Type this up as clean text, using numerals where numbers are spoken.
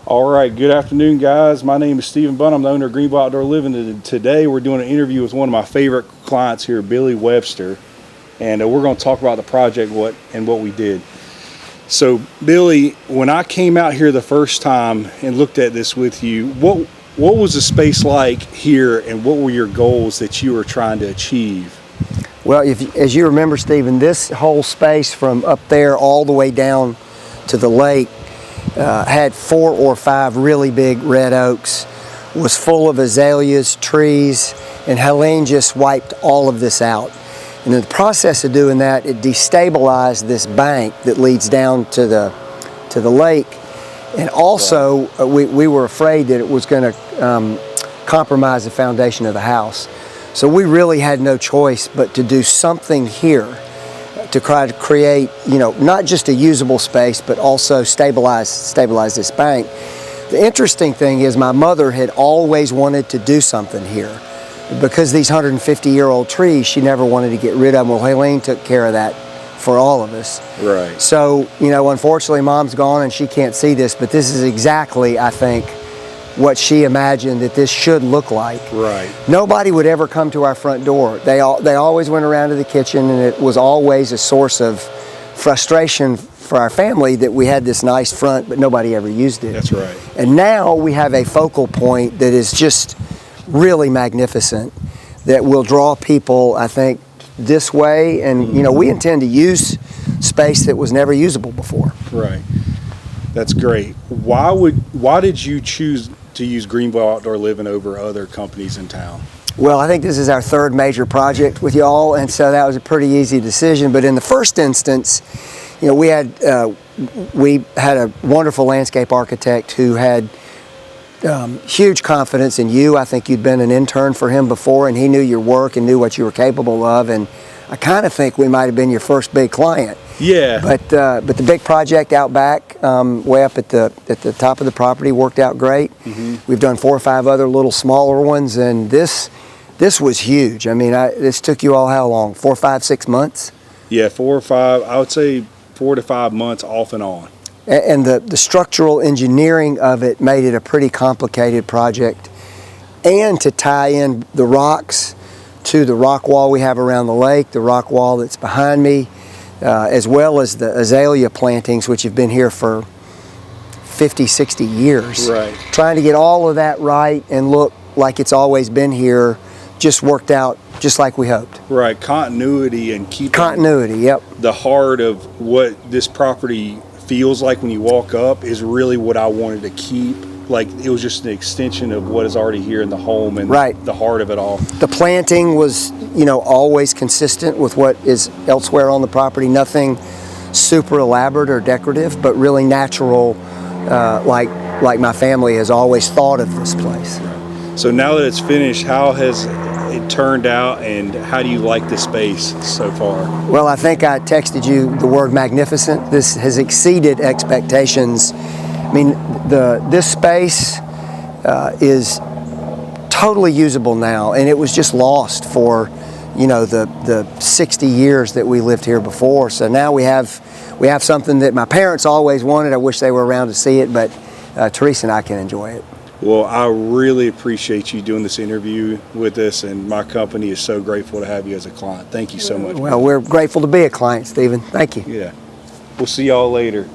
All right, good afternoon, guys. My name is Stephen Bunn. I'm the owner of Greenville Outdoor Living. And today we're doing an interview with one of my favorite clients here, Billy Webster, and we're going to talk about the project what we did. So, Billy, when I came out here the first time and looked at this with you, what was the space like here, and what were your goals that you were trying to achieve? Well, as you remember, Stephen, this whole space from up there all the way down to the lake had 4 or 5 really big red oaks, was full of azaleas, trees, and Helene just wiped all of this out. And in the process of doing that, it destabilized this bank that leads down to the lake. And also, we were afraid that it was going to compromise the foundation of the house. So we really had no choice but to do something here to try to create, not just a usable space, but also stabilize this bank. The interesting thing is my mother had always wanted to do something here. Because these 150-year-old trees, she never wanted to get rid of them. Well, Helene took care of that for all of us. Right. So, unfortunately, Mom's gone and she can't see this, but this is exactly, I think, what she imagined that this should look like. Right. Nobody would ever come to our front door. They always went around to the kitchen, and it was always a source of frustration for our family that we had this nice front, but nobody ever used it. That's right. And now we have a focal point that is just really magnificent, that will draw people, I think, this way. And we intend to use space that was never usable before. Right. That's great. Why did you choose to use Greenville Outdoor Living over other companies in town? Well, I think this is our 3rd major project with y'all, and so that was a pretty easy decision. But in the first instance, we had a wonderful landscape architect who had huge confidence in you. I think you'd been an intern for him before, and he knew your work and knew what you were capable of. And I kind of think we might have been your first big client. Yeah. But the big project out back, way up at the top of the property, worked out great. Mm-hmm. We've done 4 or 5 other little smaller ones, and this was huge. I mean, this took you all how long? 4, 5, 6 months? Yeah, 4 or 5. I would say 4 to 5 months off and on. And the structural engineering of it made it a pretty complicated project. And to tie in the rocks to the rock wall we have around the lake, the rock wall that's behind me, as well as the azalea plantings, which have been here for 50, 60 years. Right. Trying to get all of that right and look like it's always been here just worked out just like we hoped. Right. Continuity and keeping yep. The heart of what this property feels like when you walk up is really what I wanted to keep. Like, it was just an extension of what is already here in the home and right. The heart of it all. The planting was, always consistent with what is elsewhere on the property. Nothing super elaborate or decorative, but really natural, like my family has always thought of this place. Right. So now that it's finished, how has it turned out, and how do you like the space so far? Well, I think I texted you the word magnificent. This has exceeded expectations. I mean, this space is totally usable now, and it was just lost for, the 60 years that we lived here before. So now we have something that my parents always wanted. I wish they were around to see it, but Teresa and I can enjoy it. Well, I really appreciate you doing this interview with us, and my company is so grateful to have you as a client. Thank you so much. Well, we're grateful to be a client, Stephen. Thank you. Yeah. We'll see y'all later.